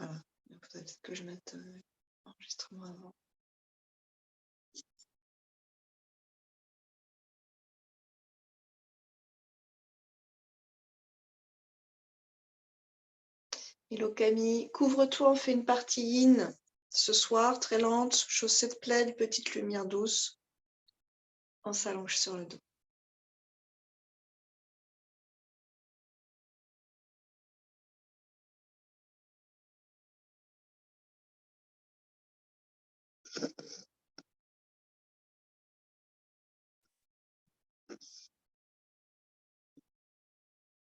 Voilà, il faudrait peut-être que je mette l'enregistrement avant. Hello Camille, couvre-toi, on fait une partie yin ce soir, très lente, chaussettes plaid, petite lumière douce. On s'allonge sur le dos.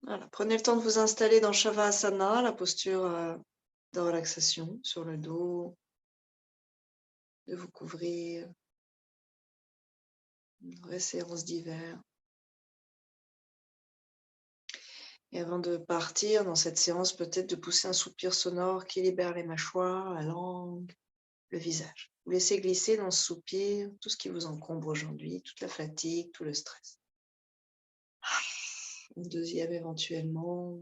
Voilà. Prenez le temps de vous installer dans Shavasana, la posture de relaxation sur le dos, de vous couvrir, une vraie séance d'hiver. Et avant de partir dans cette séance, peut-être de pousser un soupir sonore qui libère les mâchoires, la langue, le visage. Vous laissez glisser dans ce soupir tout ce qui vous encombre aujourd'hui, toute la fatigue, tout le stress. Une deuxième éventuellement.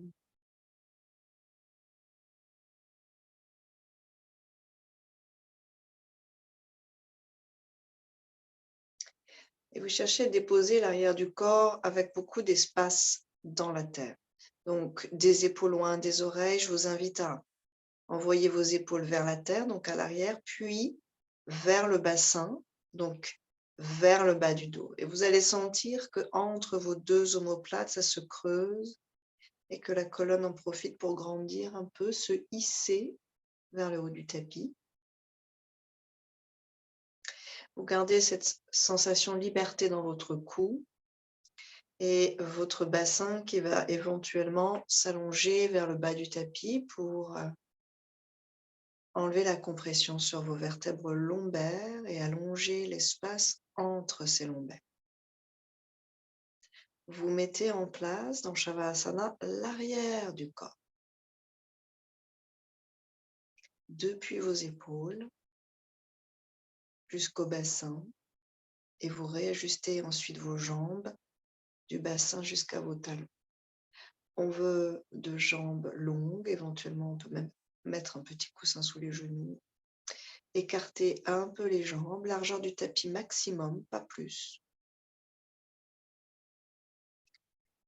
Et vous cherchez à déposer l'arrière du corps avec beaucoup d'espace dans la terre. Donc, des épaules loin des oreilles, je vous invite à envoyer vos épaules vers la terre, donc à l'arrière, puis vers le bassin, donc vers le bas du dos. Et vous allez sentir que entre vos deux omoplates, ça se creuse et que la colonne en profite pour grandir un peu, se hisser vers le haut du tapis. Vous gardez cette sensation de liberté dans votre cou et votre bassin qui va éventuellement s'allonger vers le bas du tapis pour enlever la compression sur vos vertèbres lombaires et allonger l'espace entre ces lombaires. Vous mettez en place dans Shavasana l'arrière du corps. Depuis vos épaules jusqu'au bassin et vous réajustez ensuite vos jambes du bassin jusqu'à vos talons. On veut de jambes longues, éventuellement on peut même mettre un petit coussin sous les genoux. Écartez un peu les jambes, largeur du tapis maximum, pas plus.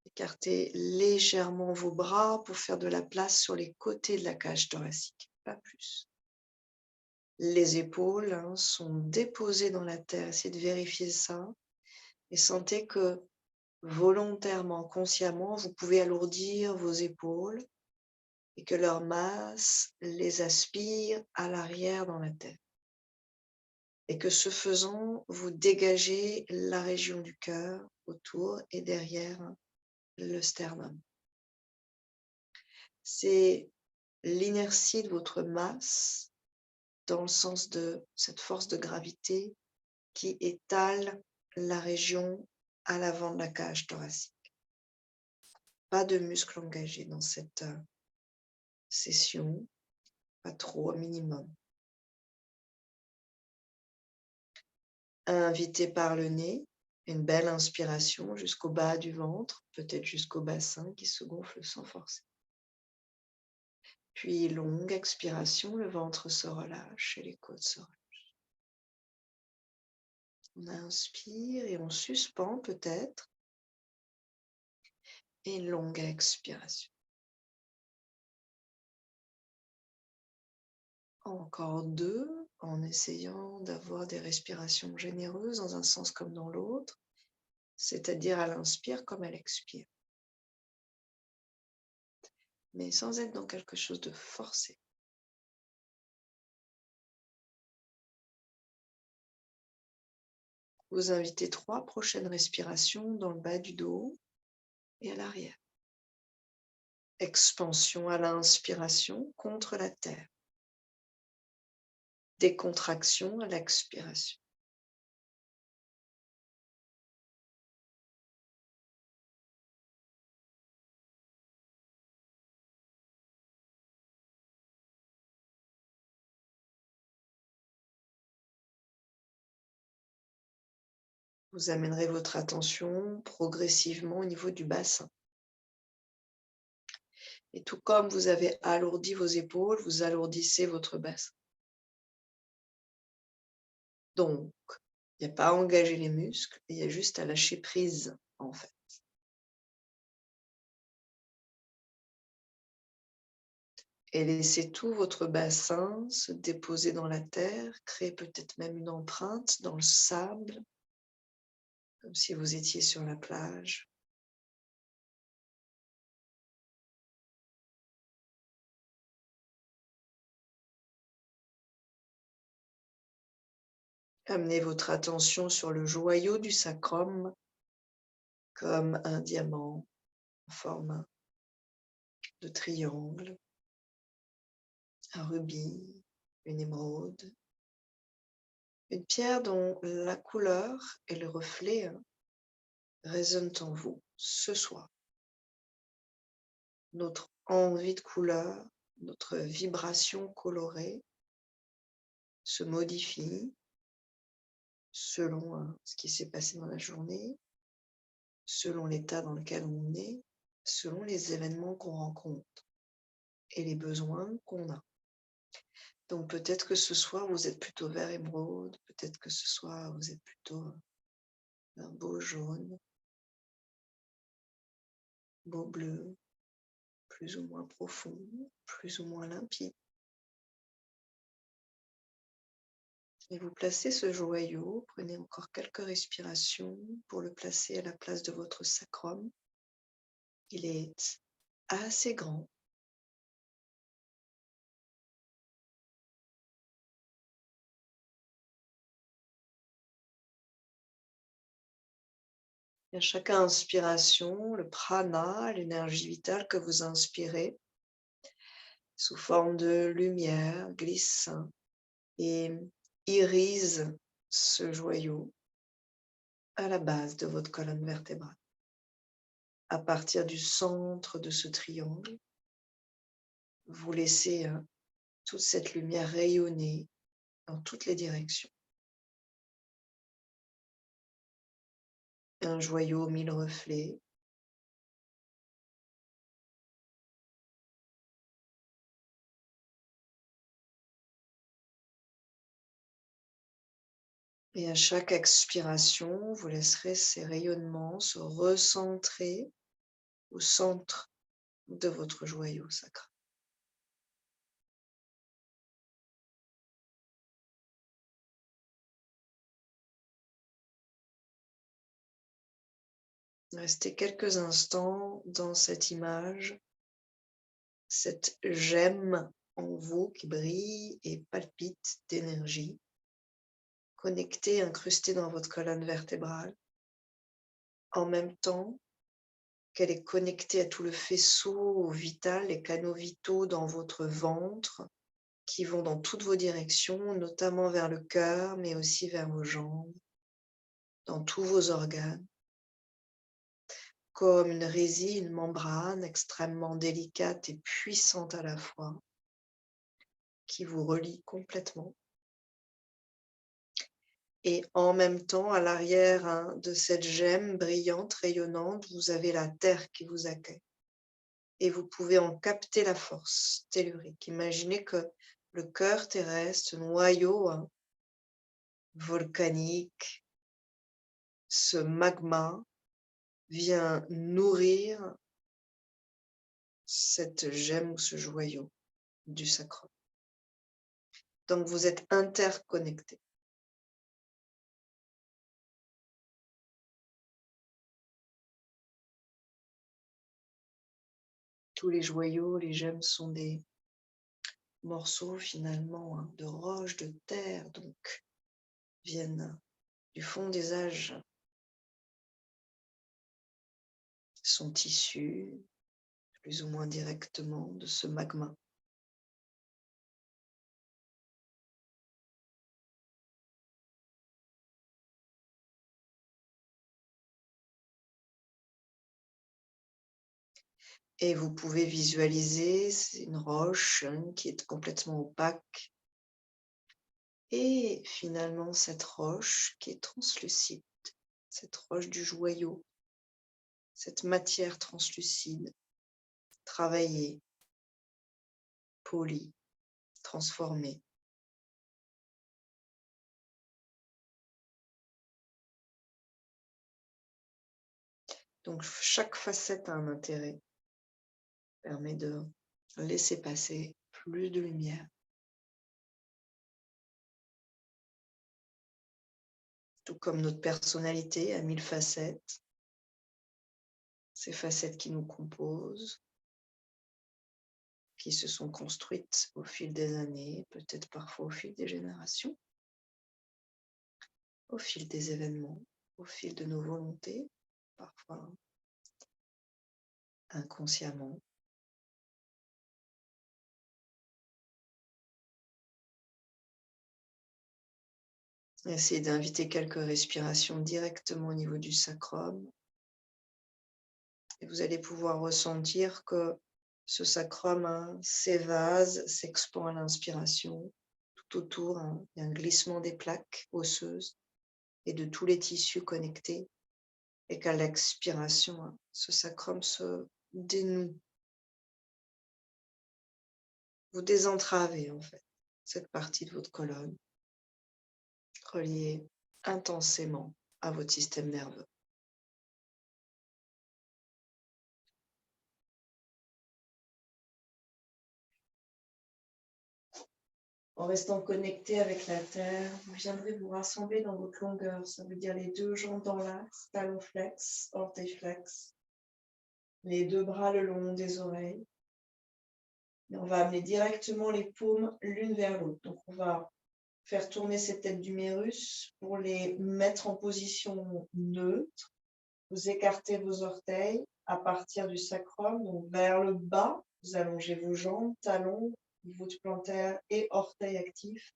Écartez légèrement vos bras pour faire de la place sur les côtés de la cage thoracique, pas plus. Les épaules sont déposées dans la terre, essayez de vérifier ça et sentez que volontairement, consciemment, vous pouvez alourdir vos épaules et que leur masse les aspire à l'arrière dans la tête. Et que ce faisant, vous dégagez la région du cœur autour et derrière le sternum. C'est l'inertie de votre masse dans le sens de cette force de gravité qui étale la région à l'avant de la cage thoracique. Pas de muscles engagés dans cette session, pas trop, au minimum. Invitez par le nez, une belle inspiration jusqu'au bas du ventre, peut-être jusqu'au bassin qui se gonfle sans forcer. Puis longue expiration, le ventre se relâche et les côtes se relâchent. On inspire et on suspend peut-être. Et longue expiration. Encore deux, en essayant d'avoir des respirations généreuses dans un sens comme dans l'autre, c'est-à-dire à l'inspire comme à l'expire. Mais sans être dans quelque chose de forcé. Vous invitez 3 prochaines respirations dans le bas du dos et à l'arrière. Expansion à l'inspiration contre la terre. Décontraction à l'expiration. Vous amènerez votre attention progressivement au niveau du bassin. Et tout comme vous avez alourdi vos épaules, vous alourdissez votre bassin. Donc, il n'y a pas à engager les muscles, il y a juste à lâcher prise, en fait. Et laissez tout votre bassin se déposer dans la terre, créer peut-être même une empreinte dans le sable, comme si vous étiez sur la plage. Amenez votre attention sur le joyau du sacrum, comme un diamant en forme de triangle, un rubis, une émeraude, une pierre dont la couleur et le reflet résonnent en vous ce soir. Notre envie de couleur, notre vibration colorée se modifie selon ce qui s'est passé dans la journée, selon l'état dans lequel on est, selon les événements qu'on rencontre et les besoins qu'on a. Donc peut-être que ce soir, vous êtes plutôt vert émeraude, peut-être que ce soir, vous êtes plutôt un beau jaune, beau bleu, plus ou moins profond, plus ou moins limpide. Et vous placez ce joyau, prenez encore quelques respirations pour le placer à la place de votre sacrum. Il est assez grand. Et à chaque inspiration, le prana, l'énergie vitale que vous inspirez, sous forme de lumière, glisse et irise ce joyau à la base de votre colonne vertébrale. À partir du centre de ce triangle, vous laissez toute cette lumière rayonner dans toutes les directions. Un joyau aux 1000 reflets. Et à chaque expiration, vous laisserez ces rayonnements se recentrer au centre de votre joyau sacré. Restez quelques instants dans cette image, cette gemme en vous qui brille et palpite d'énergie, connectée, incrustée dans votre colonne vertébrale, en même temps qu'elle est connectée à tout le faisceau vital, les canaux vitaux dans votre ventre, qui vont dans toutes vos directions, notamment vers le cœur, mais aussi vers vos jambes, dans tous vos organes, comme une résine, une membrane extrêmement délicate et puissante à la fois, qui vous relie complètement. Et en même temps, à l'arrière de cette gemme brillante, rayonnante, vous avez la terre qui vous accueille. Et vous pouvez en capter la force tellurique. Imaginez que le cœur terrestre, ce noyau volcanique, ce magma, vient nourrir cette gemme ou ce joyau du sacrum. Donc vous êtes interconnectés. Tous les joyaux, les gemmes sont des morceaux finalement de roche, de terre, donc viennent du fond des âges, sont issus plus ou moins directement de ce magma. Et vous pouvez visualiser, c'est une roche qui est complètement opaque. Et finalement, cette roche qui est translucide, cette roche du joyau, cette matière translucide, travaillé, poli, transformé. Donc, chaque facette a un intérêt, permet de laisser passer plus de lumière. Tout comme notre personnalité a 1000 facettes, ces facettes qui nous composent, qui se sont construites au fil des années, peut-être parfois au fil des générations, au fil des événements, au fil de nos volontés, parfois inconsciemment. Essayez d'inviter quelques respirations directement au niveau du sacrum. Et vous allez pouvoir ressentir que ce sacrum s'évase, s'expand à l'inspiration. Tout autour, il y a un glissement des plaques osseuses et de tous les tissus connectés. Et qu'à l'expiration, ce sacrum se dénoue. Vous désentravez en fait cette partie de votre colonne reliée intensément à votre système nerveux. En restant connecté avec la terre, vous viendrez vous rassembler dans votre longueur. Ça veut dire les 2 jambes dans l'axe, talon flex, orteil flex. Les 2 bras le long des oreilles. Et on va amener directement les paumes l'une vers l'autre. Donc on va faire tourner ces têtes d'humérus pour les mettre en position neutre. Vous écartez vos orteils à partir du sacrum, donc vers le bas. Vous allongez vos jambes, talons, voûte plantaire et orteils actifs.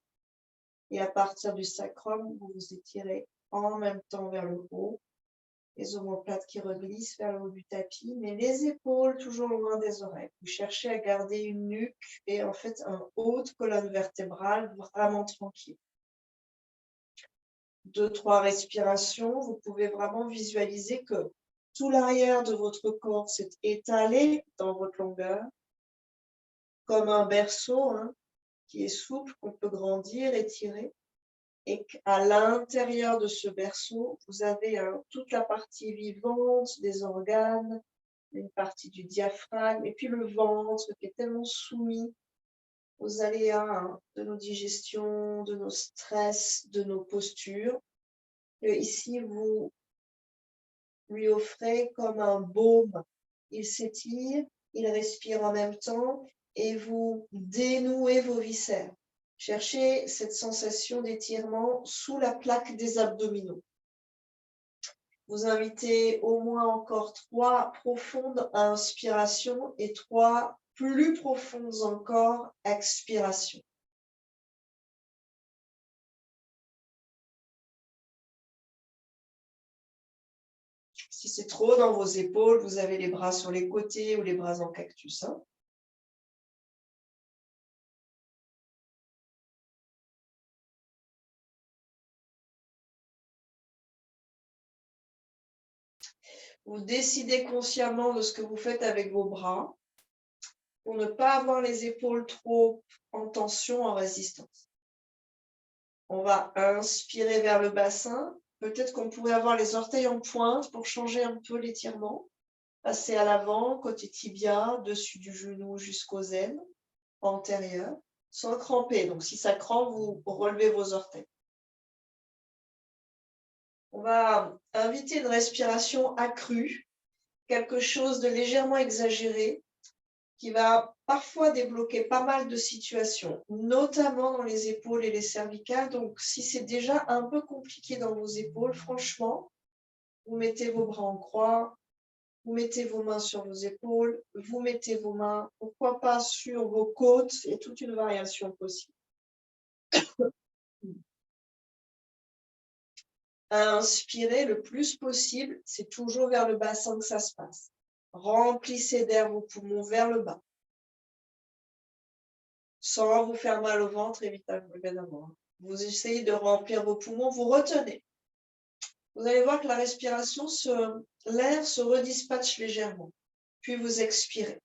Et à partir du sacrum, vous vous étirez en même temps vers le haut. Les omoplates qui reglissent vers le haut du tapis, mais les épaules toujours loin des oreilles. Vous cherchez à garder une nuque et en fait un haut de colonne vertébrale vraiment tranquille. 2-3 respirations, vous pouvez vraiment visualiser que tout l'arrière de votre corps s'est étalé dans votre longueur, comme un berceau qui est souple, qu'on peut grandir, étirer. Et qu'à l'intérieur de ce berceau, vous avez toute la partie vivante des organes, une partie du diaphragme, et puis le ventre qui est tellement soumis aux aléas de nos digestions, de nos stress, de nos postures. Et ici, vous lui offrez comme un baume. Il s'étire, il respire en même temps, et vous dénouez vos viscères. Cherchez cette sensation d'étirement sous la plaque des abdominaux. Vous invitez au moins encore 3 profondes inspirations et 3 plus profondes encore expirations. Si c'est trop dans vos épaules, vous avez les bras sur les côtés ou les bras en cactus. Vous décidez consciemment de ce que vous faites avec vos bras pour ne pas avoir les épaules trop en tension, en résistance. On va inspirer vers le bassin. Peut-être qu'on pourrait avoir les orteils en pointe pour changer un peu l'étirement. Passer à l'avant, côté tibia, dessus du genou jusqu'aux aines, antérieures, sans cramper. Donc, si ça crampe, vous relevez vos orteils. On va inviter une respiration accrue, quelque chose de légèrement exagéré, qui va parfois débloquer pas mal de situations, notamment dans les épaules et les cervicales. Donc, si c'est déjà un peu compliqué dans vos épaules, franchement, vous mettez vos bras en croix, vous mettez vos mains sur vos épaules, vous mettez vos mains, pourquoi pas sur vos côtes, et toute une variation possible. Inspirez le plus possible, c'est toujours vers le bassin que ça se passe. Remplissez d'air vos poumons vers le bas. Sans vous faire mal au ventre, évidemment. Vous essayez de remplir vos poumons, vous retenez. Vous allez voir que la respiration, l'air se redispatche légèrement. Puis vous expirez.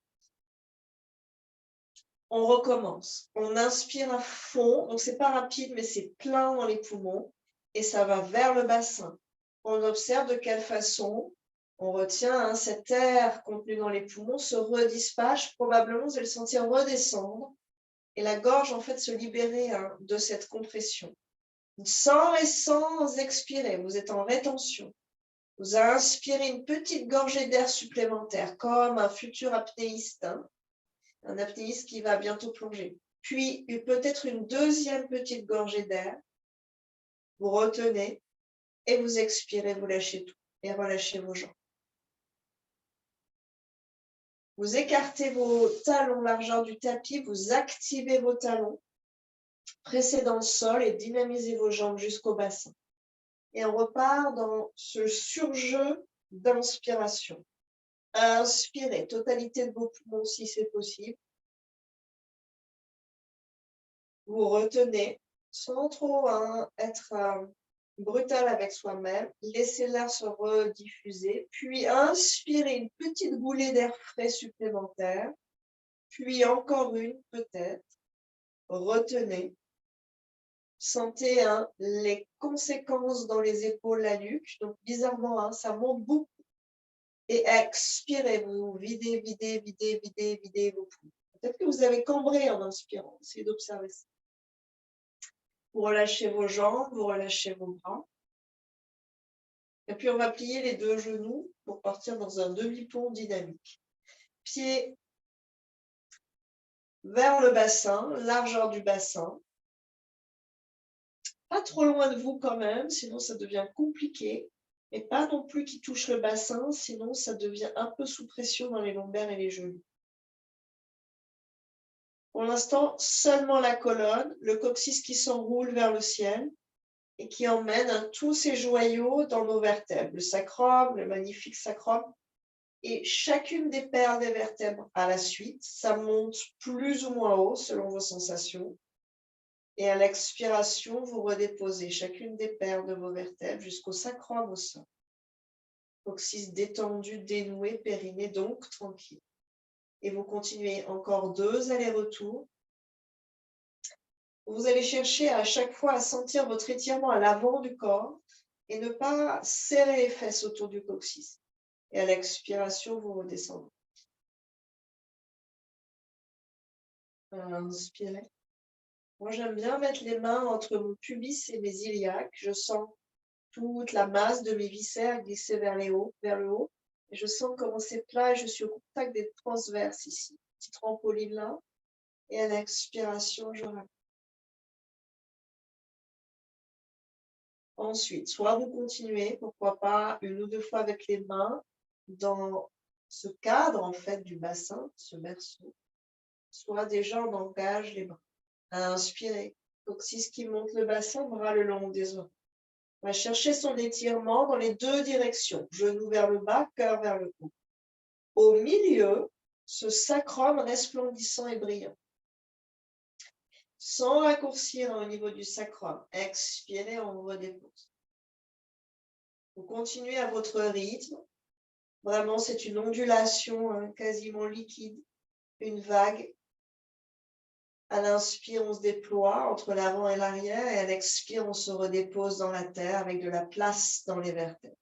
On recommence. On inspire à fond, donc c'est pas rapide, mais c'est plein dans les poumons et ça va vers le bassin. On observe de quelle façon on retient cet air contenu dans les poumons se redispatche. Probablement, vous allez le sentir redescendre et la gorge en fait se libérer de cette compression. Sans et sans expirer, vous êtes en rétention. Vous inspirez une petite gorgée d'air supplémentaire, comme un futur apnéiste, un apnéiste qui va bientôt plonger. Puis, peut-être une deuxième petite gorgée d'air. Vous retenez et vous expirez, vous lâchez tout et relâchez vos jambes. Vous écartez vos talons largeur du tapis, vous activez vos talons, pressez dans le sol et dynamisez vos jambes jusqu'au bassin. Et on repart dans ce surjeu d'inspiration. Inspirez, totalité de vos poumons si c'est possible. Vous retenez sans trop être brutal avec soi-même. Laissez l'air se rediffuser. Puis inspirez une petite goulée d'air frais supplémentaire. Puis encore une peut-être. Retenez. Sentez les conséquences dans les épaules, la nuque. Donc bizarrement, ça monte beaucoup. Et expirez, vous videz, videz, videz, videz, videz vos poumons. Peut-être que vous avez cambré en inspirant. Essayez d'observer ça. Vous relâchez vos jambes, vous relâchez vos bras. Et puis on va plier les deux genoux pour partir dans un demi-pont dynamique. Pieds vers le bassin, largeur du bassin. Pas trop loin de vous quand même, sinon ça devient compliqué. Et pas non plus qui touche le bassin, sinon ça devient un peu sous pression dans les lombaires et les genoux. Pour l'instant, seulement la colonne, le coccyx qui s'enroule vers le ciel et qui emmène tous ces joyaux dans nos vertèbres. Le sacrum, le magnifique sacrum. Et chacune des paires des vertèbres à la suite, ça monte plus ou moins haut selon vos sensations. Et à l'expiration, vous redéposez chacune des paires de vos vertèbres jusqu'au sacrum au sol. Coccyx détendu, dénoué, périnée donc tranquille. Et vous continuez encore 2 allers-retours. Vous allez chercher à chaque fois à sentir votre étirement à l'avant du corps et ne pas serrer les fesses autour du coccyx. Et à l'expiration, vous redescendez. Inspirez. Moi, j'aime bien mettre les mains entre mon pubis et mes iliaques. Je sens toute la masse de mes viscères glisser vers le haut. Et je sens comment c'est plat et je suis au contact des transverses ici. Petite trampoline là. Et à l'expiration, je ramène. Ensuite, soit vous continuez, pourquoi pas, 1 ou 2 fois avec les mains dans ce cadre en fait du bassin, ce berceau. Soit déjà on engage les bras. Inspirez. Coccyx qui monte le bassin, bras le long des oreilles. On va chercher son étirement dans les 2 directions. Genou vers le bas, cœur vers le haut. Au milieu, ce sacrum resplendissant et brillant. Sans raccourcir au niveau du sacrum. Expirez, on redépose. Vous continuez à votre rythme. Vraiment, c'est une ondulation quasiment liquide, une vague. À l'inspire, on se déploie entre l'avant et l'arrière, et à l'expire, on se redépose dans la terre avec de la place dans les vertèbres.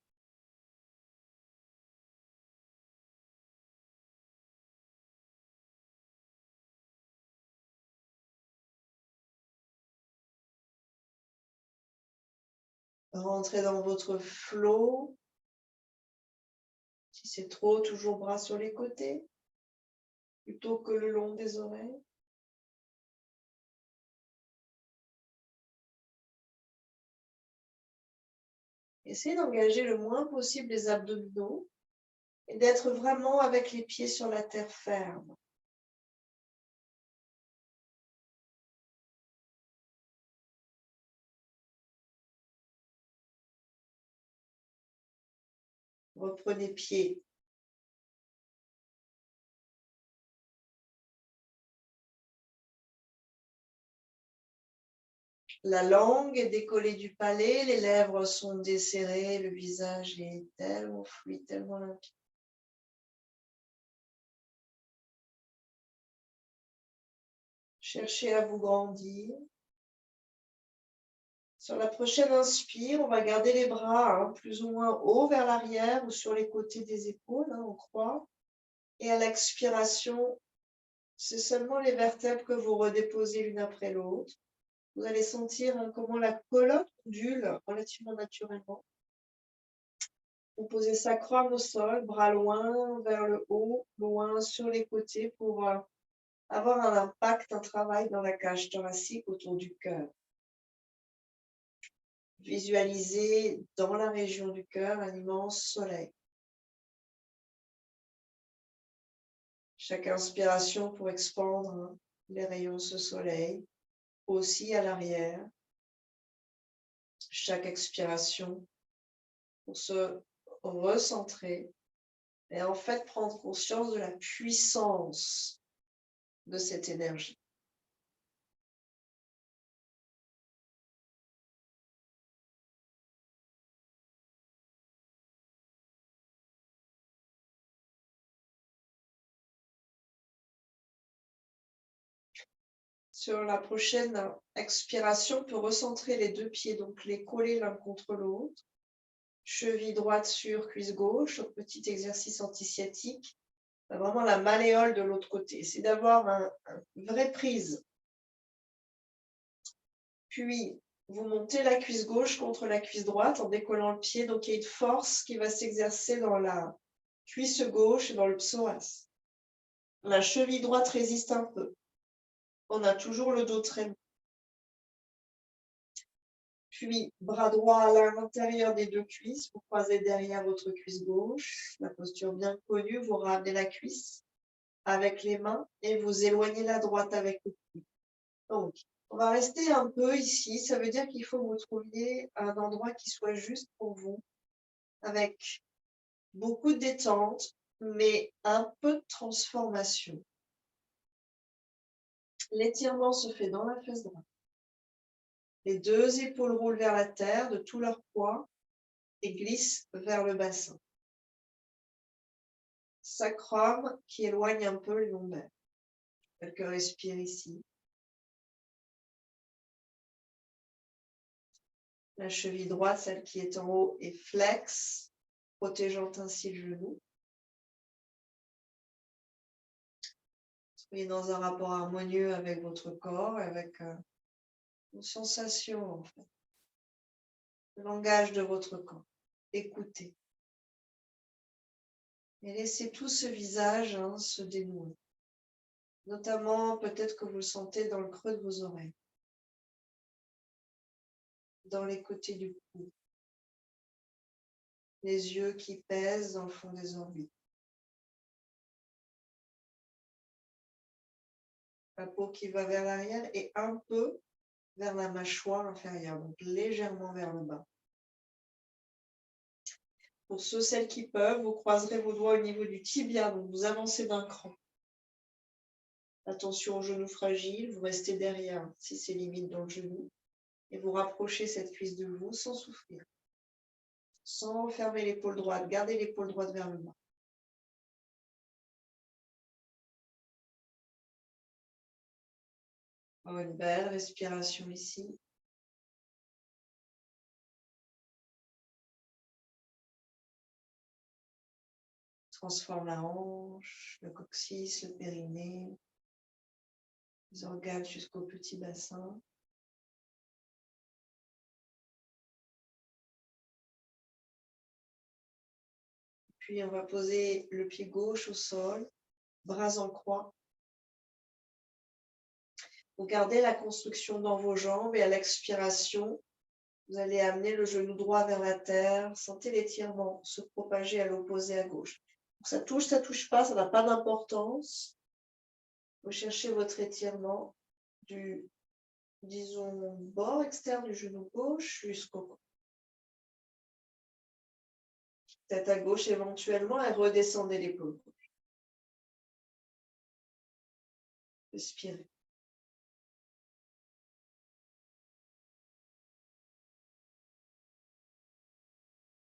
Rentrez dans votre flot. Si c'est trop, toujours bras sur les côtés, plutôt que le long des oreilles. Essayez d'engager le moins possible les abdominaux et d'être vraiment avec les pieds sur la terre ferme. Reprenez pied. La langue est décollée du palais, les lèvres sont desserrées, le visage est tellement fluide, tellement limpide. Cherchez à vous grandir. Sur la prochaine inspire, on va garder les bras plus ou moins haut vers l'arrière ou sur les côtés des épaules, en croix. Et à l'expiration, c'est seulement les vertèbres que vous redéposez l'une après l'autre. Vous allez sentir comment la colonne ondule relativement naturellement. Vous posez sacrum au sol, bras loin vers le haut, loin sur les côtés pour avoir un impact, un travail dans la cage thoracique autour du cœur. Visualisez dans la région du cœur un immense soleil. Chaque inspiration pour expandre les rayons de ce soleil, aussi à l'arrière. Chaque expiration pour se recentrer et en fait prendre conscience de la puissance de cette énergie. Sur la prochaine expiration, on peut recentrer les deux pieds, donc les coller l'un contre l'autre. Cheville droite sur cuisse gauche, petit exercice anti-sciatique. Vraiment la malléole de l'autre côté. C'est d'avoir une vraie prise. Puis, vous montez la cuisse gauche contre la cuisse droite en décollant le pied. Donc, il y a une force qui va s'exercer dans la cuisse gauche et dans le psoas. La cheville droite résiste un peu. On a toujours le dos très long. Puis, bras droit à l'intérieur des deux cuisses. Vous croisez derrière votre cuisse gauche. La posture bien connue. Vous ramenez la cuisse avec les mains et vous éloignez la droite avec le pied. Donc, on va rester un peu ici. Ça veut dire qu'il faut que vous trouviez un endroit qui soit juste pour vous, avec beaucoup de détente, mais un peu de transformation. L'étirement se fait dans la fesse droite. Les deux épaules roulent vers la terre de tout leur poids et glissent vers le bassin. Sacrum qui éloigne un peu le lombaire. Quelques respire ici. La cheville droite, celle qui est en haut, est flex, protégeant ainsi le genou. Soyez dans un rapport harmonieux avec votre corps, avec vos sensations, en fait. Le langage de votre corps. Écoutez. Et laissez tout ce visage se dénouer. Notamment, peut-être que vous le sentez dans le creux de vos oreilles. Dans les côtés du cou. Les yeux qui pèsent dans le fond des orbites. La peau qui va vers l'arrière et un peu vers la mâchoire inférieure, donc légèrement vers le bas. Pour ceux, celles qui peuvent, vous croiserez vos doigts au niveau du tibia, donc vous avancez d'un cran. Attention aux genoux fragiles, vous restez derrière si c'est limite dans le genou et vous rapprochez cette cuisse de vous sans souffrir. Sans fermer l'épaule droite, gardez l'épaule droite vers le bas. Une belle respiration ici. Transforme la hanche, le coccyx, le périnée, les organes jusqu'au petit bassin. Puis on va poser le pied gauche au sol, bras en croix. Vous gardez la construction dans vos jambes et à l'expiration, vous allez amener le genou droit vers la terre. Sentez l'étirement se propager à l'opposé à gauche. Ça touche pas, ça n'a pas d'importance. Vous cherchez votre étirement du, disons, bord externe du genou gauche jusqu'au cou. Tête à gauche éventuellement et redescendez l'épaule gauche. Respirez.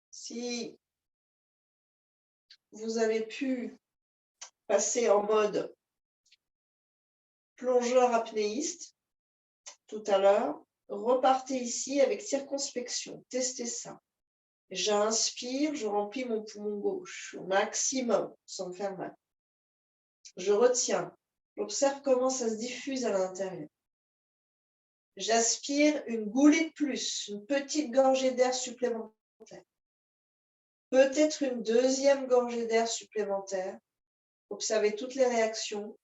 Si vous avez pu passer en mode plongeur apnéiste tout à l'heure, repartez ici avec circonspection. Testez ça. J'inspire, je remplis mon poumon gauche au maximum sans me faire mal. Je retiens. J'observe comment ça se diffuse à l'intérieur. J'aspire une goulée de plus, une petite gorgée d'air supplémentaire. Peut-être une deuxième gorgée d'air supplémentaire. Observez toutes les réactions.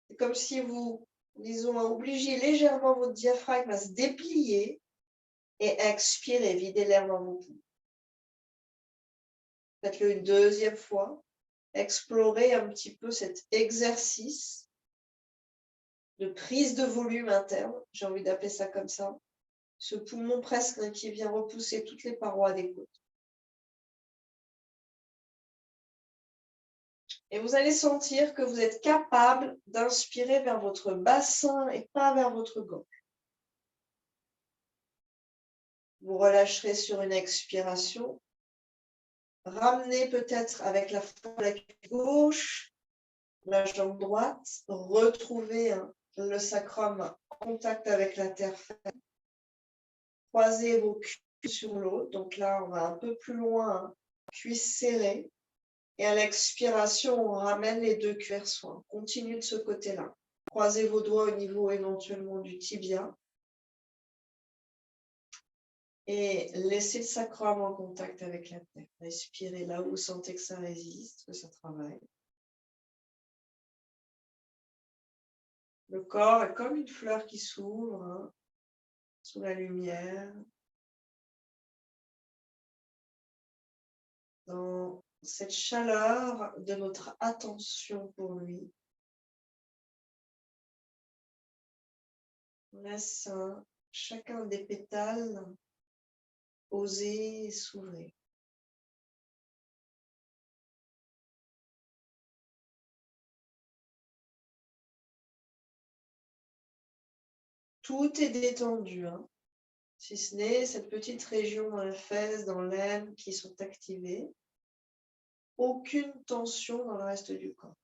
C'est comme si vous, disons, obligiez légèrement votre diaphragme à se déplier et expirez, videz l'air dans vos poumons. Faites-le une deuxième fois. Explorez un petit peu cet exercice de prise de volume interne, j'ai envie d'appeler ça comme ça, ce poumon presque qui vient repousser toutes les parois des côtes. Et vous allez sentir que vous êtes capable d'inspirer vers votre bassin et pas vers votre gorge. Vous relâcherez sur une expiration. Ramenez peut-être avec la forme de la cuisse gauche, la jambe droite. Retrouvez le sacrum en contact avec la terre ferme. Croisez vos cuisses sur l'autre. Donc là, on va un peu plus loin, cuisses serrées. Et à l'expiration, on ramène les deux cuirs soins. Continue de ce côté-là. Croisez vos doigts au niveau éventuellement du tibia. Et laissez le sacrum en contact avec la terre. Respirez là où vous sentez que ça résiste, que ça travaille. Le corps est comme une fleur qui s'ouvre sous la lumière. Dans cette chaleur de notre attention pour lui. On laisse chacun des pétales oser s'ouvrir. Tout est détendu, si ce n'est cette petite région dans la fesse, dans l'aine qui sont activées. Aucune tension dans le reste du corps.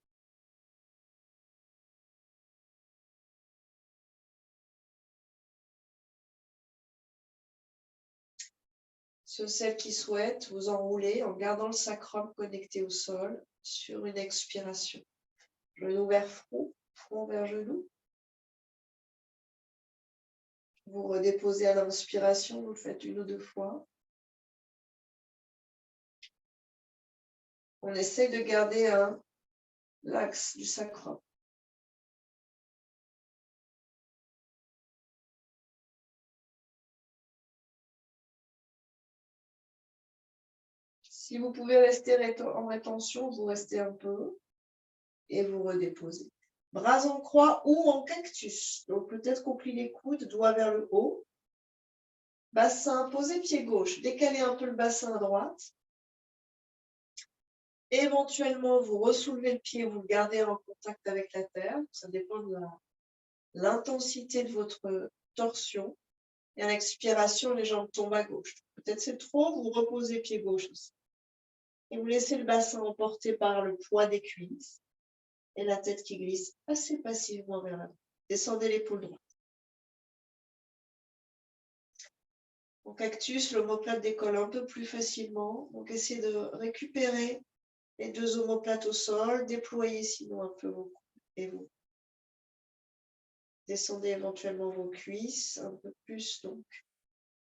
Celles qui souhaitent, vous enroulez en gardant le sacrum connecté au sol sur une expiration. Genou vers front, front vers genou. Vous redéposez à l'inspiration, vous le faites une ou deux fois. On essaie de garder l'axe du sacrum. Si vous pouvez rester en rétention, vous restez un peu et vous redéposez. Bras en croix ou en cactus. Donc peut-être qu'on plie les coudes, doigts vers le haut. Bassin posé, pied gauche. Décalez un peu le bassin à droite. Éventuellement, vous ressoulevez le pied, vous le gardez en contact avec la terre. Ça dépend de l'intensité de votre torsion. Et à l'expiration, les jambes tombent à gauche. Peut-être c'est trop, vous reposez pied gauche aussi. Et vous laissez le bassin emporté par le poids des cuisses et la tête qui glisse assez passivement vers l'avant. Descendez l'épaule droite. En cactus, l'omoplate décolle un peu plus facilement. Donc essayez de récupérer les deux omoplates au sol. Déployez sinon un peu vos coudes et vous descendez éventuellement vos cuisses un peu plus, donc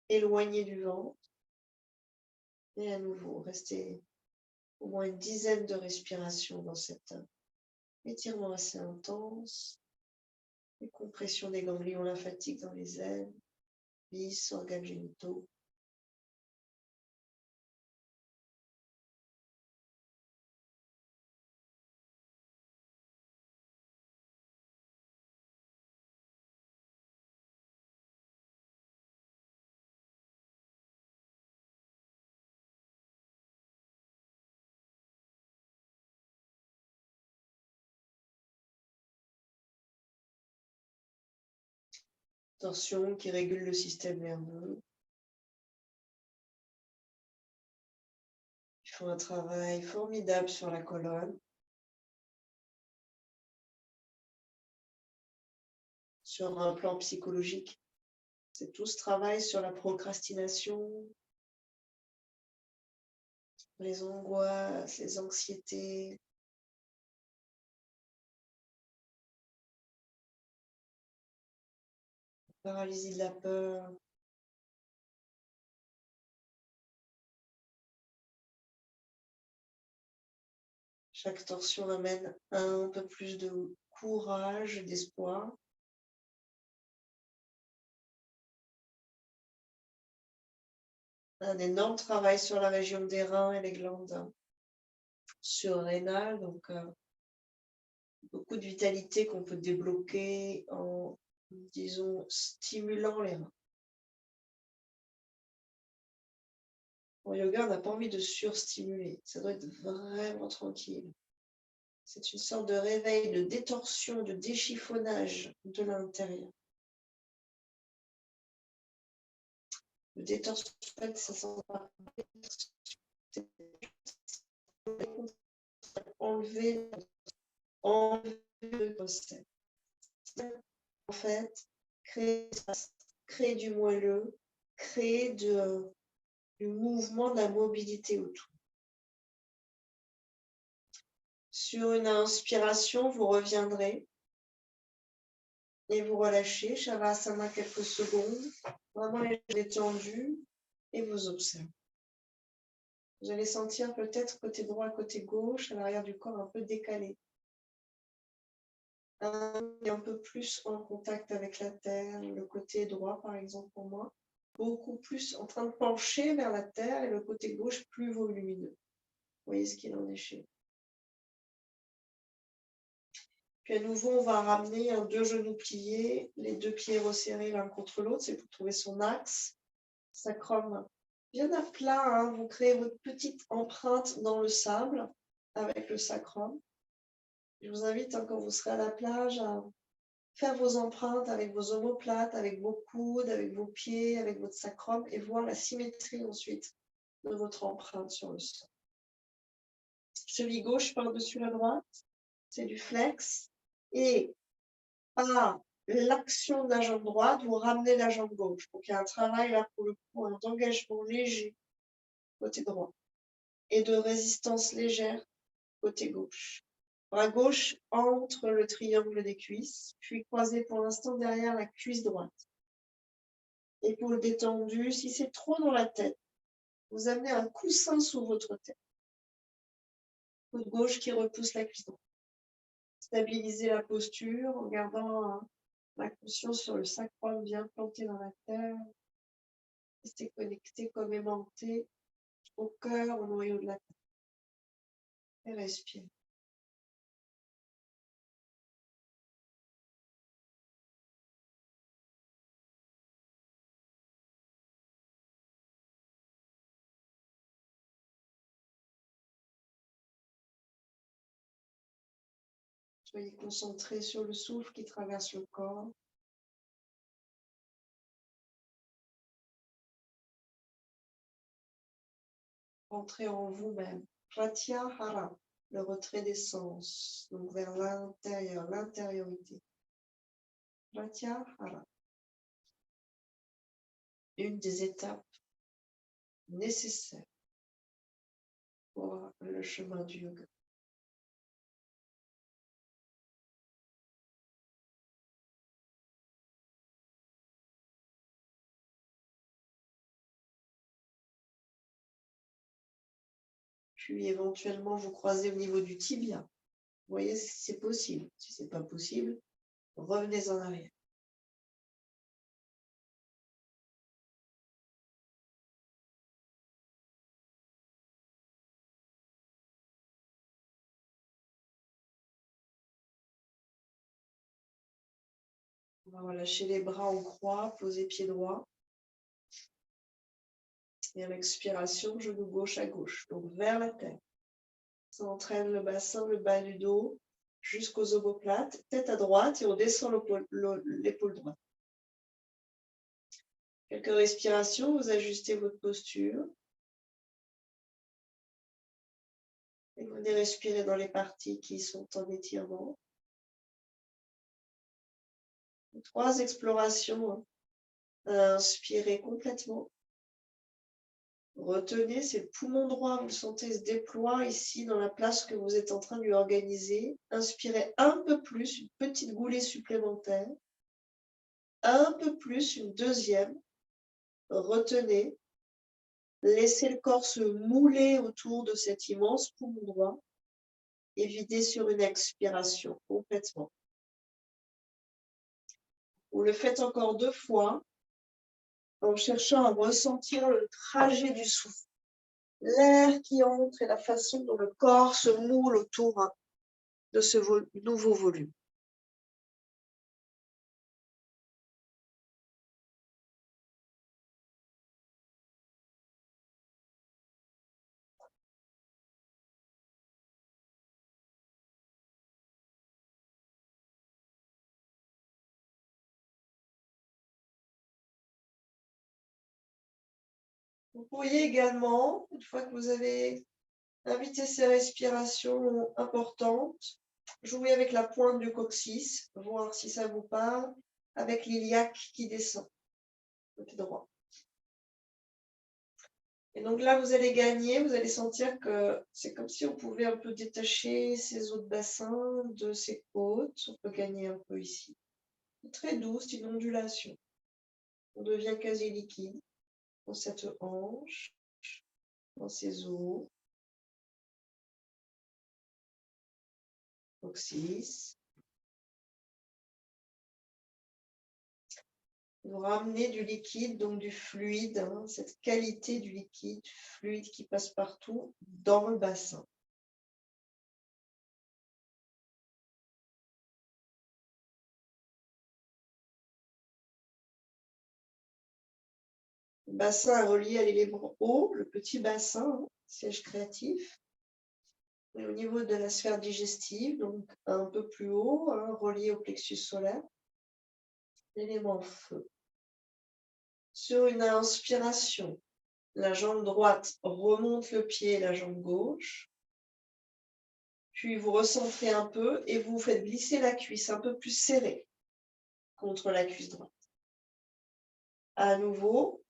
éloignez du ventre. Et à nouveau, restez au moins une dizaine de respirations dans cet étirement assez intense. Les compressions des ganglions lymphatiques dans les ailes, vis, organes génitaux. Tension qui régule le système nerveux. Ils font un travail formidable sur la colonne. sur un plan psychologique. C'est tout ce travail sur la procrastination, les angoisses, les anxiétés. Paralysie de la peur. Chaque torsion amène un peu plus de courage, d'espoir. Un énorme travail sur la région des reins et les glandes surrénales, donc beaucoup de vitalité qu'on peut débloquer en, disons, stimulant les reins. En yoga, on n'a pas envie de surstimuler, ça doit être vraiment tranquille. C'est une sorte de réveil, de détorsion, de déchiffonnage de l'intérieur. Le détorsion, ça sent pas enlever le concept. En fait, créer du moelleux, créer du mouvement, de la mobilité autour. Sur une inspiration, vous reviendrez et vous relâchez Shavasana quelques secondes, vraiment les jambes détendues et vous observez. Vous allez sentir peut-être côté droit, côté gauche, à l'arrière du corps un peu décalé. Un peu plus en contact avec la terre, le côté droit par exemple pour moi, beaucoup plus en train de pencher vers la terre et le côté gauche plus volumineux. Vous voyez ce qu'il en est chez vous. Puis à nouveau, on va ramener deux genoux pliés, les deux pieds resserrés l'un contre l'autre, c'est pour trouver son axe, sacrum bien à plat, hein. Vous créez votre petite empreinte dans le sable avec le sacrum. Je vous invite, quand vous serez à la plage, à faire vos empreintes avec vos omoplates, avec vos coudes, avec vos pieds, avec votre sacrum et voir la symétrie ensuite de votre empreinte sur le sol. Cheville gauche par-dessus la droite, c'est du flex. Et par l'action de la jambe droite, vous ramenez la jambe gauche. Donc il y a un travail là pour le coup, d'engagement léger côté droit et de résistance légère côté gauche. Bras gauche entre le triangle des cuisses, puis croisé pour l'instant derrière la cuisse droite. Épaules détendues. Si c'est trop dans la tête, vous amenez un coussin sous votre tête. Coude gauche qui repousse la cuisse droite. Stabilisez la posture en gardant la conscience sur le sacrum bien planté dans la terre. Restez connecté comme aimanté au cœur, au noyau de la terre. Et respirez. Soyez concentrés sur le souffle qui traverse le corps. Entrez en vous-même. Pratyahara, le retrait des sens, donc vers l'intérieur, l'intériorité. Pratyahara. Une des étapes nécessaires pour le chemin du yoga. Puis éventuellement vous croisez au niveau du tibia. Vous voyez si c'est possible. Si ce n'est pas possible, revenez en arrière. On va relâcher les bras en croix, poser pied droit. Et à l'expiration, genou gauche à gauche, donc vers la terre. Ça entraîne le bassin, le bas du dos, jusqu'aux omoplates, tête à droite et on descend l'épaule droite. Quelques respirations, vous ajustez votre posture. Et vous venez respirer dans les parties qui sont en étirement. 3 explorations. Inspirez complètement. Retenez, c'est le poumon droit, vous le sentez se déploie ici dans la place que vous êtes en train de lui organiser. Inspirez un peu plus, une petite goulée supplémentaire. Un peu plus, une deuxième. Retenez. Laissez le corps se mouler autour de cet immense poumon droit et videz sur une expiration complètement. Vous le faites encore 2 fois en cherchant à ressentir le trajet du souffle. L'air qui entre et la façon dont le corps se moule autour de ce nouveau volume. Vous pourriez également, une fois que vous avez invité ces respirations importantes, jouer avec la pointe du coccyx, voir si ça vous parle, avec l'iliaque qui descend, côté droit. Et donc là, vous allez gagner, vous allez sentir que c'est comme si on pouvait un peu détacher ces os de bassin de ces côtes. On peut gagner un peu ici. C'est très doux, c'est une ondulation. On devient quasi liquide dans cette hanche, dans ces os. Coccyx. Vous ramenez du liquide, donc du fluide, cette qualité du liquide, fluide qui passe partout dans le bassin. Le bassin est relié à l'élément eau, le petit bassin, siège créatif. Et au niveau de la sphère digestive, donc un peu plus haut, relié au plexus solaire, l'élément feu. Sur une inspiration, la jambe droite remonte le pied et la jambe gauche. Puis vous recentrez un peu et vous faites glisser la cuisse un peu plus serrée contre la cuisse droite. À nouveau,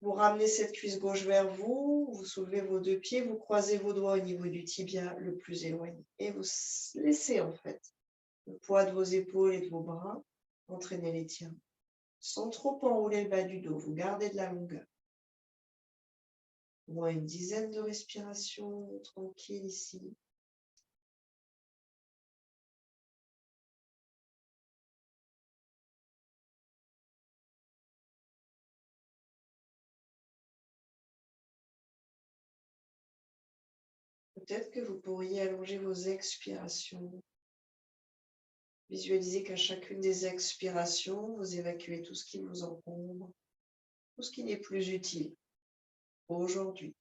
vous ramenez cette cuisse gauche vers vous, vous soulevez vos 2 pieds, vous croisez vos doigts au niveau du tibia le plus éloigné. Et vous laissez en fait le poids de vos épaules et de vos bras entraîner les tiens. Sans trop enrouler le bas du dos, vous gardez de la longueur. Au moins une dizaine de respirations tranquilles ici. Peut-être que vous pourriez allonger vos expirations. Visualisez qu'à chacune des expirations, vous évacuez tout ce qui vous encombre, tout ce qui n'est plus utile aujourd'hui.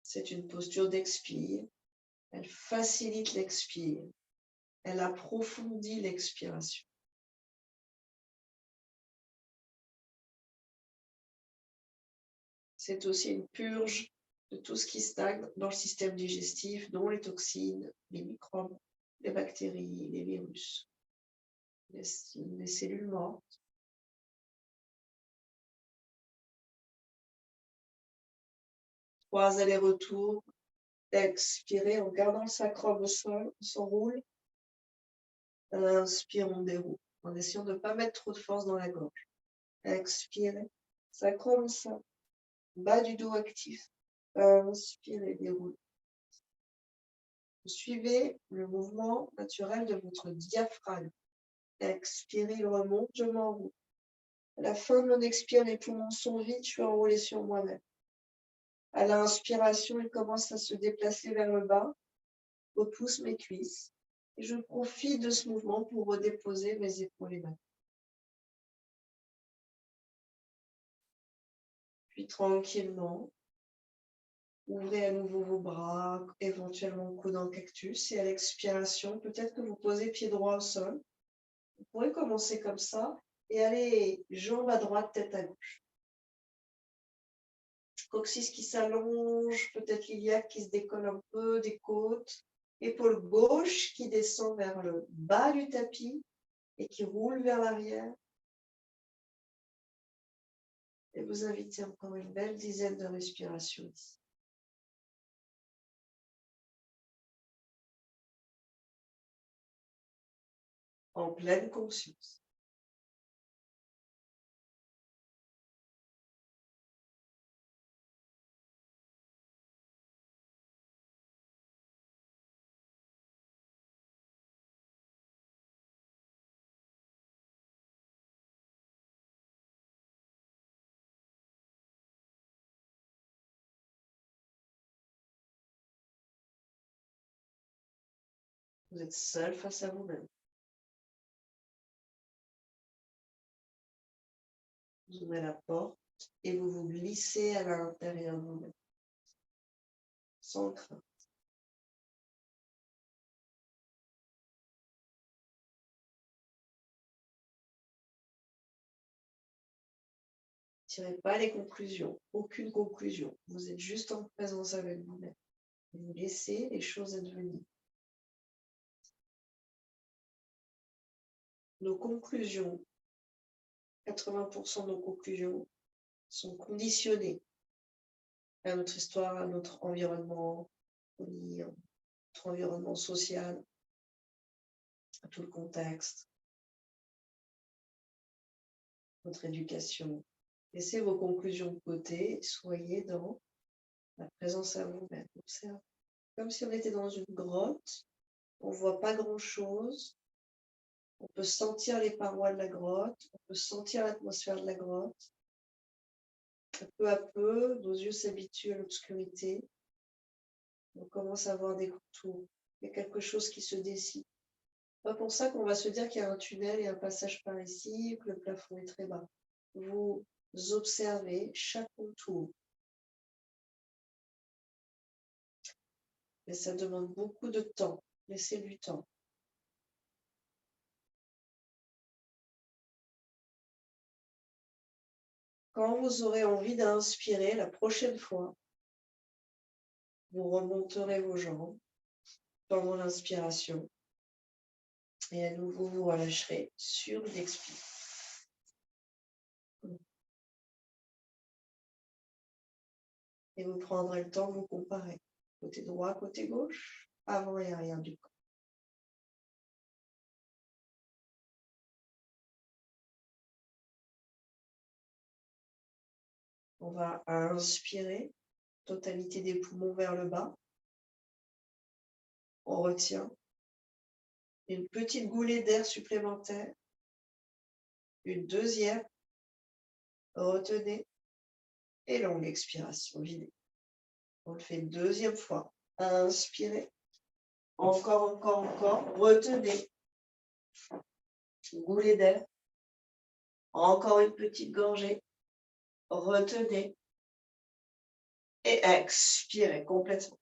C'est une posture d'expire. Elle facilite l'expire. Elle approfondit l'expiration. C'est aussi une purge de tout ce qui stagne dans le système digestif, dont les toxines, les microbes, les bactéries, les virus, les cellules mortes. Trois allers-retours. Expirez en gardant le sacrum au sol, on s'enroule. Inspire, on déroule, en essayant de ne pas mettre trop de force dans la gorge. Expirez, sacrum au sol, bas du dos actif. Inspirez, déroule. Vous suivez le mouvement naturel de votre diaphragme. Expirez, il remonte, je m'enroule. À la fin de mon expire, les poumons sont vides, je suis enroulée sur moi-même. À l'inspiration, il commence à se déplacer vers le bas, repousse mes cuisses. Et je profite de ce mouvement pour redéposer mes épaules et mains. Puis tranquillement, ouvrez à nouveau vos bras, éventuellement coude en cactus. Et à l'expiration, peut-être que vous posez pied droit au sol. Vous pourrez commencer comme ça et aller jambe à droite, tête à gauche. Coccyx qui s'allonge, peut-être l'iliaque qui se décolle un peu des côtes. Épaule gauche qui descend vers le bas du tapis et qui roule vers l'arrière. Et vous invitez encore une belle dizaine de respirations ici. En pleine conscience. Vous êtes seul face à vous-même. Vous ouvrez la porte et vous vous glissez à l'intérieur de vous-même. Sans crainte. Ne tirez pas les conclusions, aucune conclusion. Vous êtes juste en présence avec vous-même. Vous laissez les choses advenir. Nos conclusions, 80% de nos conclusions sont conditionnées à notre histoire, à notre environnement, notre environnement social, à tout le contexte, notre éducation. Laissez vos conclusions de côté, soyez dans la présence à vous-même. Observez. Comme si on était dans une grotte, on ne voit pas grand-chose, on peut sentir les parois de la grotte, on peut sentir l'atmosphère de la grotte. Peu à peu, nos yeux s'habituent à l'obscurité. On commence à voir des contours. Il y a quelque chose qui se dessine. Pas pour ça qu'on va se dire qu'il y a un tunnel et un passage par ici, que le plafond est très bas. Vous observez chaque contour. Mais ça demande beaucoup de temps. Laissez du temps. Quand vous aurez envie d'inspirer la prochaine fois, vous remonterez vos jambes pendant l'inspiration et à nouveau vous relâcherez sur l'expire. Et vous prendrez le temps de vous comparer. Côté droit, côté gauche, avant et arrière du corps. On va inspirer, totalité des poumons vers le bas. On retient une petite goulée d'air supplémentaire. Une deuxième. Retenez. Et longue expiration, videz. On le fait une deuxième fois. Inspirez. Encore. Retenez. Goulée d'air. Encore une petite gorgée. Retenez. Et expirez complètement.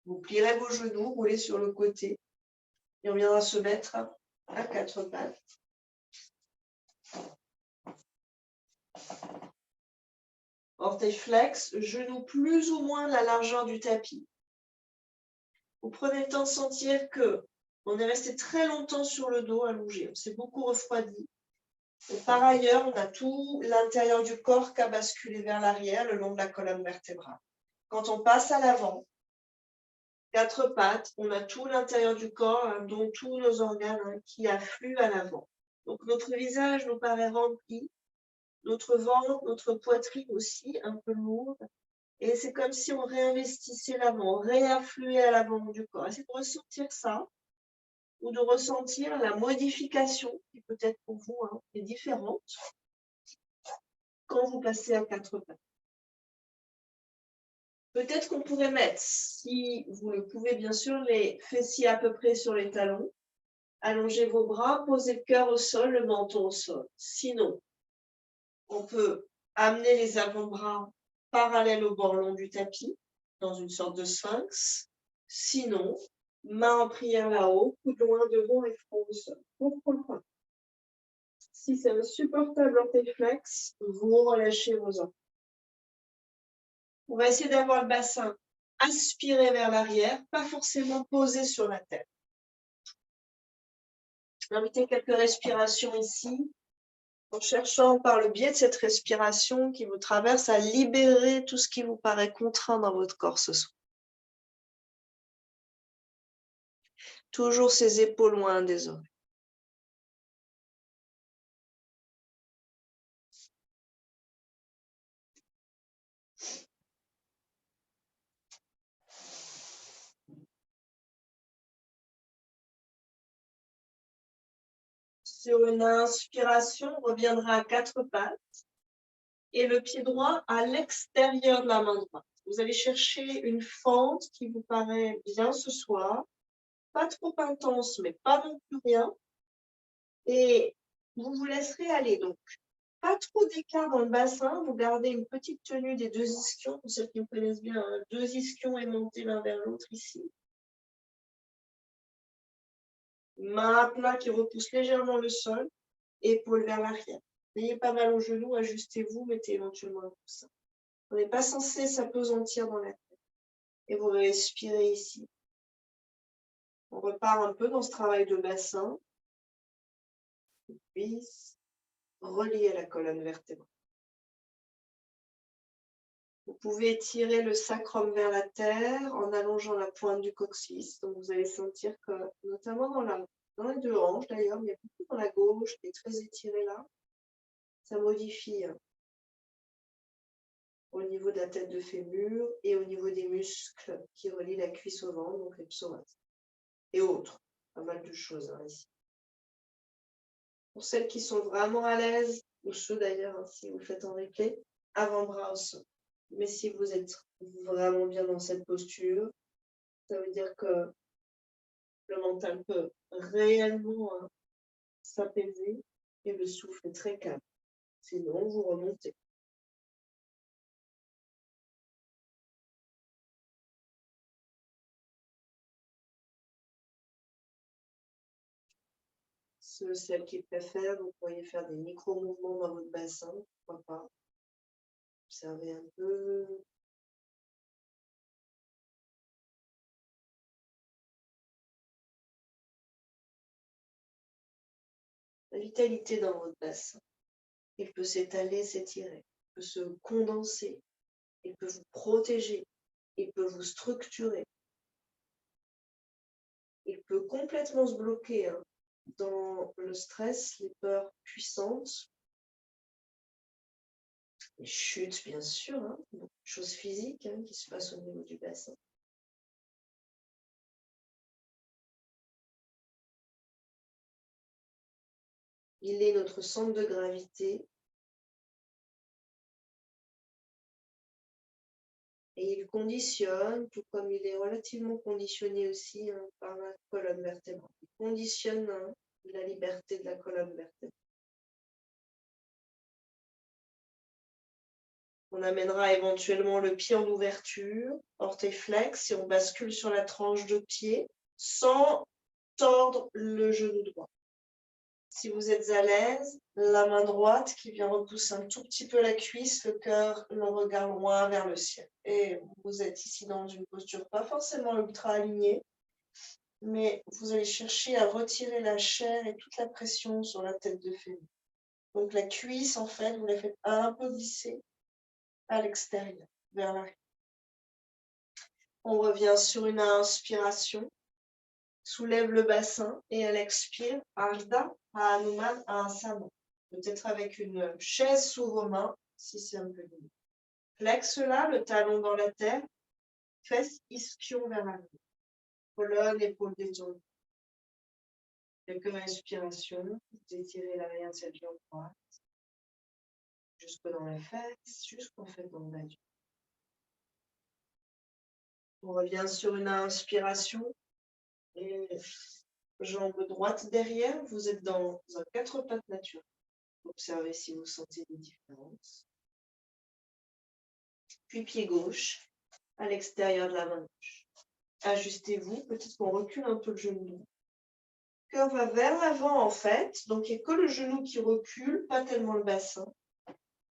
Vous plierez vos genoux, roulez sur le côté. Et on viendra se mettre à quatre pattes. Orteil flex, genoux plus ou moins la largeur du tapis. Vous prenez le temps de sentir que on est resté très longtemps sur le dos allongé. On s'est beaucoup refroidi. Et par ailleurs, on a tout l'intérieur du corps qui a basculé vers l'arrière le long de la colonne vertébrale. Quand on passe à l'avant, quatre pattes, on a tout l'intérieur du corps, dont tous nos organes qui affluent à l'avant. Donc notre visage nous paraît rempli, notre ventre, notre poitrine aussi, un peu lourde. Et c'est comme si on réinvestissait l'avant, réaffluait à l'avant du corps. Essayez de ressentir ça, ou de ressentir la modification, qui peut-être pour vous est différente, quand vous passez à quatre pattes. Peut-être qu'on pourrait mettre, si vous le pouvez bien sûr, les fessiers à peu près sur les talons. Allongez vos bras, posez le cœur au sol, le menton au sol. Sinon, on peut amener les avant-bras parallèles au bord long du tapis, dans une sorte de sphinx. Sinon, main en prière là-haut, coude loin devant et front au sol. Pourquoi pas? Si c'est insupportable orteil flex, vous relâchez vos orteils. On va essayer d'avoir le bassin aspiré vers l'arrière, pas forcément posé sur la tête. Invitez quelques respirations ici, en cherchant par le biais de cette respiration qui vous traverse à libérer tout ce qui vous paraît contraint dans votre corps ce soir. Toujours ces épaules loin des oreilles. Sur une inspiration, on reviendra à 4 pattes et le pied droit à l'extérieur de la main droite. Vous allez chercher une fente qui vous paraît bien ce soir, pas trop intense, mais pas non plus rien. Et vous vous laisserez aller. Donc, pas trop d'écart dans le bassin. Vous gardez une petite tenue des 2 ischions. Pour ceux qui me connaissent bien, 2 ischions aimantés l'un vers l'autre ici. Main à plat qui repousse légèrement le sol. Épaules vers l'arrière. N'ayez pas mal au genou, ajustez-vous, mettez éventuellement un coussin. On n'est pas censé s'apesantir dans la tête. Et vous respirez ici. On repart un peu dans ce travail de bassin. Cuisse relié à la colonne vertébrale. Vous pouvez étirer le sacrum vers la terre en allongeant la pointe du coccyx. Donc vous allez sentir que, notamment dans les 2 hanches d'ailleurs, mais beaucoup dans la gauche qui est très étirée là, ça modifie au niveau de la tête de fémur et au niveau des muscles qui relient la cuisse au ventre, donc les psoas et autres. Pas mal de choses ici. Pour celles qui sont vraiment à l'aise, ou ceux d'ailleurs, si vous le faites en replay, avant-bras au sol. Mais si vous êtes vraiment bien dans cette posture, ça veut dire que le mental peut réellement s'apaiser et le souffle est très calme. Sinon, vous remontez. Celles qui préfèrent, vous pourriez faire des micro-mouvements dans votre bassin, pourquoi pas. Observez un peu. La vitalité dans votre bassin. Il peut s'étaler, s'étirer, il peut se condenser, il peut vous protéger, il peut vous structurer. Il peut complètement se bloquer dans le stress, les peurs puissantes, les chutes bien sûr, beaucoup de choses physiques qui se passent au niveau du bassin. Il est notre centre de gravité et il conditionne, tout comme il est relativement conditionné aussi par la colonne vertébrale. Il conditionne la liberté de la colonne vertébrale. On amènera éventuellement le pied en ouverture, orteil flex, et on bascule sur la tranche de pied sans tordre le genou droit. Si vous êtes à l'aise, la main droite qui vient repousser un tout petit peu la cuisse, le cœur, le regard loin vers le ciel. Et vous êtes ici dans une posture pas forcément ultra alignée, mais vous allez chercher à retirer la chair et toute la pression sur la tête de fémur. Donc la cuisse, en fait, vous la faites un peu glisser à l'extérieur, vers l'arrière. On revient sur une inspiration. Soulève le bassin et elle expire, Ardha Hanuman Asana. Peut-être avec une chaise sous vos mains, si c'est un peu limite. Flexe là, le talon dans la terre, fesse ischion vers l'arrière. Colonne, épaule détendue. Quelques respirations, vous étirez l'arrière de cette jambe droite, jusque dans les fesses, jusqu'en fait dans le bas du. On revient sur une inspiration et jambe droite derrière, vous êtes dans un 4 pattes naturel. Observez si vous sentez des différences. Puis pied gauche à l'extérieur de la main gauche. Ajustez-vous, peut-être qu'on recule un peu le genou droit. Le cœur va vers l'avant en fait, donc il n'y a que le genou qui recule, pas tellement le bassin.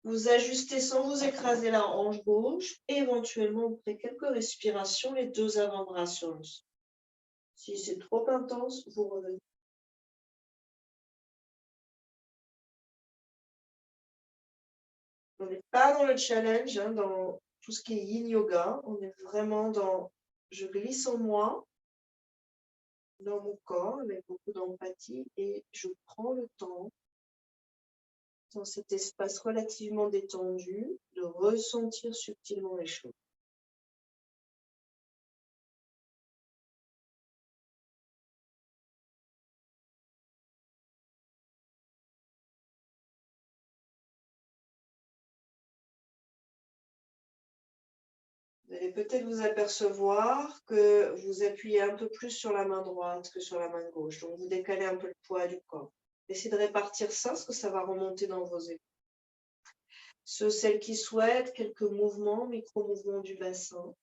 Vous ajustez sans vous écraser la hanche gauche et éventuellement, après quelques respirations, les deux avant-bras sur le sol. Si c'est trop intense, vous revenez. On n'est pas dans le challenge, hein, dans tout ce qui est yin yoga. On est vraiment dans je glisse en moi, dans mon corps, avec beaucoup d'empathie, et je prends le temps, dans cet espace relativement détendu, de ressentir subtilement les choses. Vous allez peut-être vous apercevoir que vous appuyez un peu plus sur la main droite que sur la main gauche. Donc, vous décalez un peu le poids du corps. Essayez de répartir ça, parce que ça va remonter dans vos épaules. Celles qui souhaitent, quelques mouvements, micro-mouvements du bassin.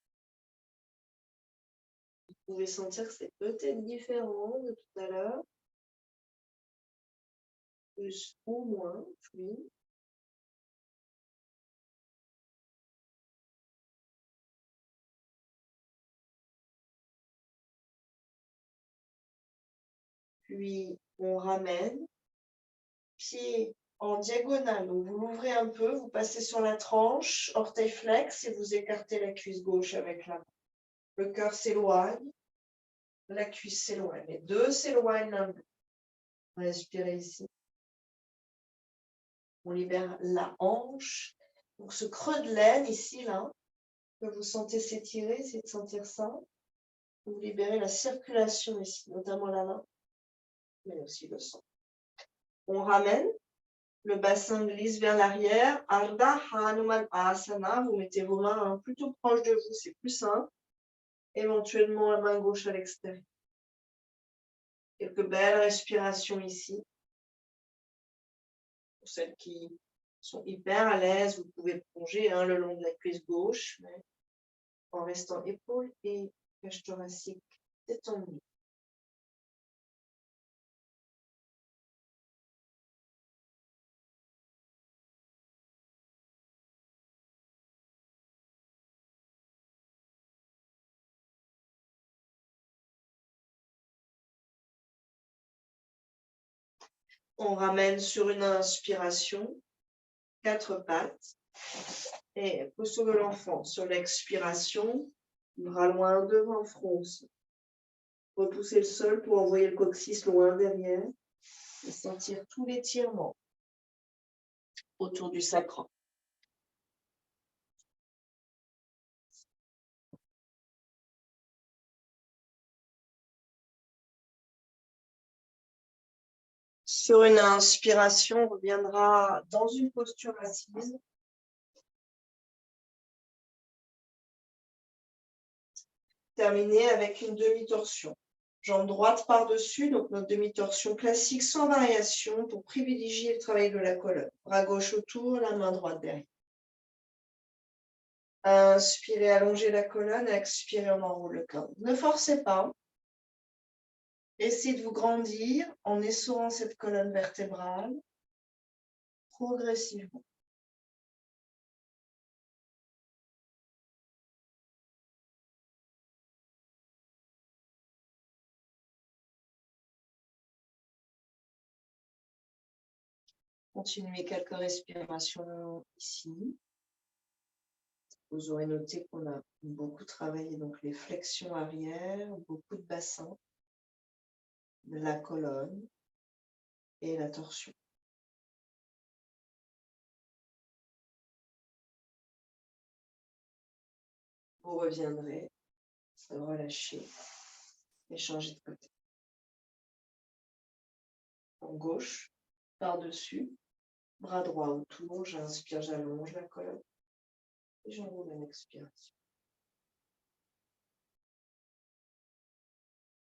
Vous pouvez sentir que c'est peut-être différent de tout à l'heure. Plus ou moins fluide. Puis, on ramène. Pied en diagonale. Donc, vous l'ouvrez un peu, vous passez sur la tranche, orteil flex, et vous écartez la cuisse gauche avec la main. Le cœur s'éloigne, la cuisse s'éloigne. Les deux s'éloignent l'un de l'autre. Respirez ici. On libère la hanche. Donc, ce creux de laine ici, là, que vous sentez s'étirer, c'est de sentir ça. Vous libérez la circulation ici, notamment la main, mais aussi le sang. On ramène. Le bassin glisse vers l'arrière. Ardha Hanuman Asana. Vous mettez vos mains plutôt proches de vous, c'est plus simple. Éventuellement la main gauche à l'extérieur. Quelques belles respirations ici. Pour celles qui sont hyper à l'aise, vous pouvez plonger le long de la cuisse gauche, mais en restant épaules et cage thoracique détendue. On ramène sur une inspiration, 4 pattes. Et posture de l'enfant. Sur l'expiration, bras loin devant, fronce. Repoussez le sol pour envoyer le coccyx loin derrière et sentir tout l'étirement autour du sacrum. Sur une inspiration, on reviendra dans une posture assise. Terminer avec une demi-torsion. Jambe droite par-dessus, donc notre demi-torsion classique sans variation pour privilégier le travail de la colonne. Bras gauche autour, la main droite derrière. Inspirez, allongez la colonne, expirez, on enroule le corps. Ne forcez pas. Essayez de vous grandir en essorant cette colonne vertébrale progressivement. Continuez quelques respirations ici. Vous aurez noté qu'on a beaucoup travaillé donc les flexions arrière, beaucoup de bassin, de la colonne et la torsion. Vous reviendrez, relâchez et changez de côté. En gauche, par-dessus, bras droit autour, j'inspire, j'allonge la colonne et j'enroule une expiration.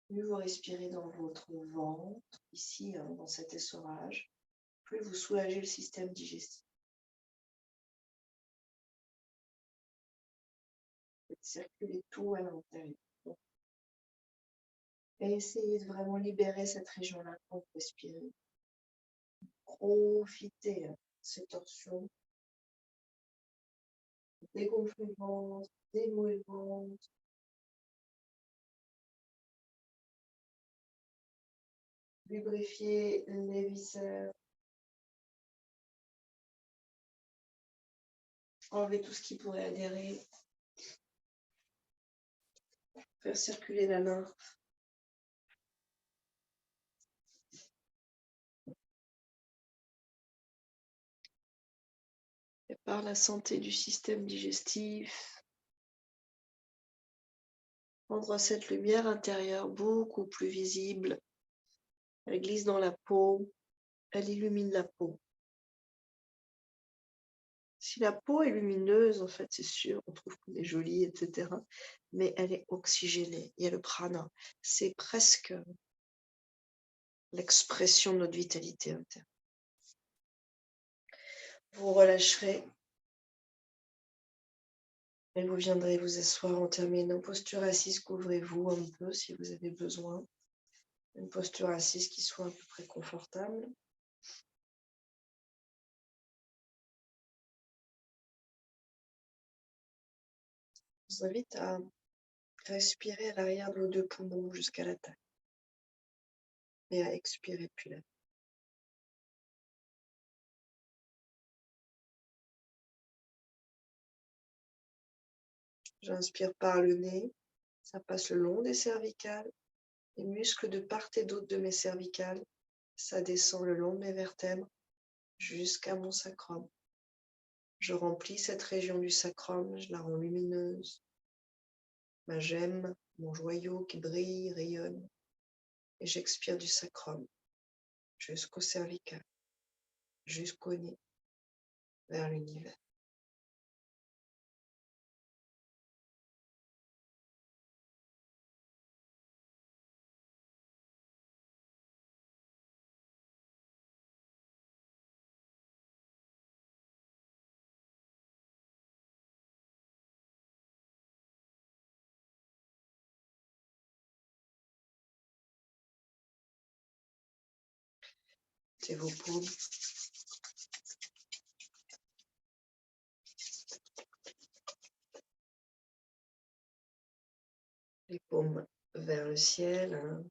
Plus vous respirez dans votre ventre, ici, dans cet essorage, plus vous soulagez le système digestif. Vous faites circuler tout à l'intérieur. Et essayez de vraiment libérer cette région-là quand vous respirez. Profitez de ces torsions dégonflement, démoulement. Lubrifier les viscères. Enlever tout ce qui pourrait adhérer. Faire circuler la lymphe. Et par la santé du système digestif. Rendre cette lumière intérieure beaucoup plus visible. Elle glisse dans la peau. Elle illumine la peau. Si la peau est lumineuse, en fait, c'est sûr, on trouve qu'on est joli, etc. Mais elle est oxygénée. Il y a le prana. C'est presque l'expression de notre vitalité interne. Vous relâcherez et vous viendrez vous asseoir en terminant. Posture assise, couvrez-vous un peu si vous avez besoin. Une posture assise qui soit à peu près confortable. Je vous invite à respirer à l'arrière de vos deux poumons jusqu'à la taille. Et à expirer depuis là. J'inspire par le nez. Ça passe le long des cervicales. Les muscles de part et d'autre de mes cervicales. Ça descend le long de mes vertèbres jusqu'à mon sacrum. Je remplis cette région du sacrum, je la rends lumineuse. Ma gemme, mon joyau qui brille, rayonne. Et j'expire du sacrum jusqu'au cervical, jusqu'au nez, vers l'univers. C'est vos paumes. Les paumes vers le ciel, hein,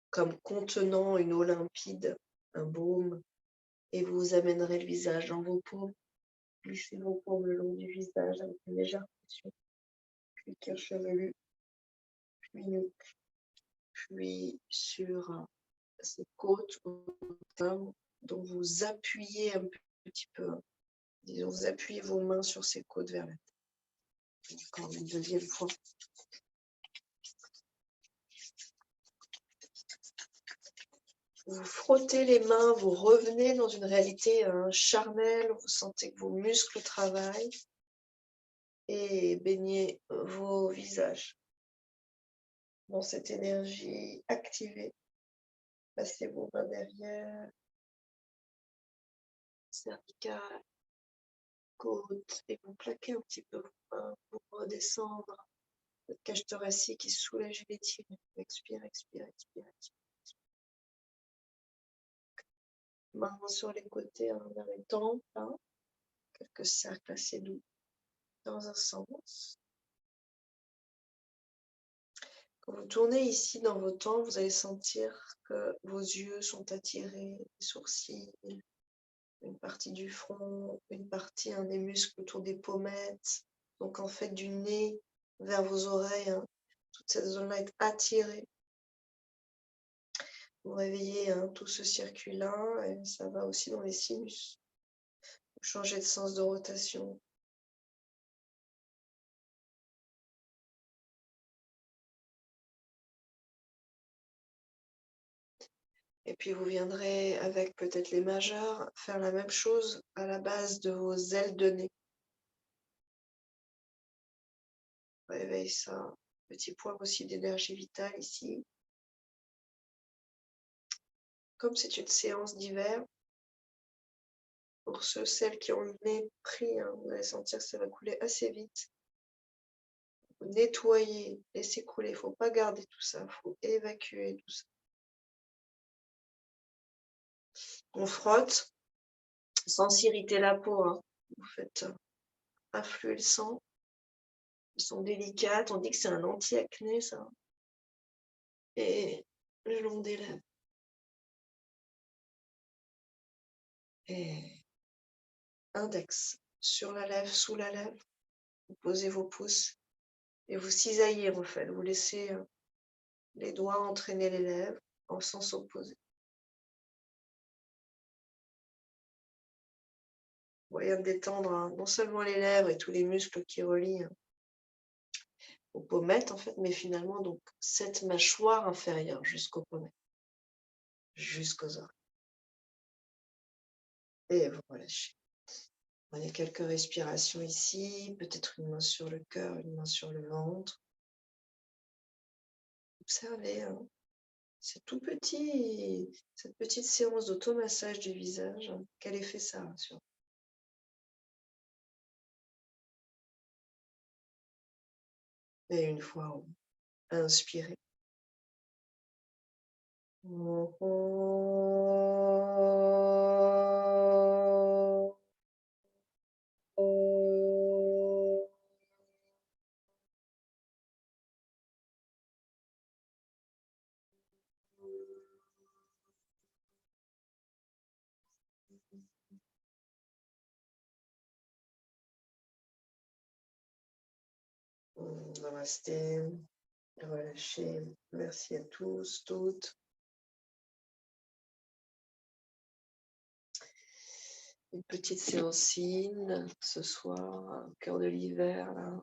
comme contenant une eau limpide, un baume, et vous amènerez le visage dans vos paumes. Glissez vos paumes le long du visage avec une légère pression, puis cuir chevelu, puis nuque, puis sur ces côtes dont vous appuyez un petit peu. Disons, vous appuyez vos mains sur ces côtes vers la tête. Encore une deuxième fois. Vous frottez les mains, vous revenez dans une réalité charnelle, vous sentez que vos muscles travaillent et baignez vos visages dans cette énergie activée. Passez vos mains derrière, cervicales, côtes, et vous plaquez un petit peu vos mains pour redescendre. Votre cage thoracique qui soulage les tirs. Expire, expire, expire, expire. Mains sur les côtés vers les tempes, là. Quelques cercles assez doux dans un sens. Quand vous tournez ici dans vos tempes, vous allez sentir que vos yeux sont attirés, les sourcils, une partie du front, une partie des muscles autour des pommettes. Donc en fait du nez vers vos oreilles, toute cette zone-là est attirée. Vous réveillez tout ce circuit-là et ça va aussi dans les sinus. Vous changez de sens de rotation. Et puis vous viendrez avec peut-être les majeurs faire la même chose à la base de vos ailes de nez. Réveille ça. Petit point aussi d'énergie vitale ici. Comme c'est une séance d'hiver, pour celles qui ont le nez pris, vous allez sentir que ça va couler assez vite. Vous nettoyez, laissez couler. Il ne faut pas garder tout ça. Il faut évacuer tout ça. On frotte sans s'irriter la peau. Vous faites influer le sang. Elles sont délicates. On dit que c'est un anti-acné, ça. Et le long des lèvres. Et index sur la lèvre, sous la lèvre. Vous posez vos pouces et vous cisaillez, en fait. Vous laissez les doigts entraîner les lèvres en sens opposé. Moyen de détendre non seulement les lèvres et tous les muscles qui relient aux pommettes, en fait, mais finalement, donc, cette mâchoire inférieure jusqu'aux pommettes, jusqu'aux oreilles. Et vous relâchez. Prenez quelques respirations ici, peut-être une main sur le cœur, une main sur le ventre. Observez, c'est tout petit, cette petite séance d'automassage du visage, quel effet ça a sur vous? Et une fois inspirez. Namasté, relâchez. Merci à tous, toutes. Une petite séance yin ce soir, au cœur de l'hiver, là.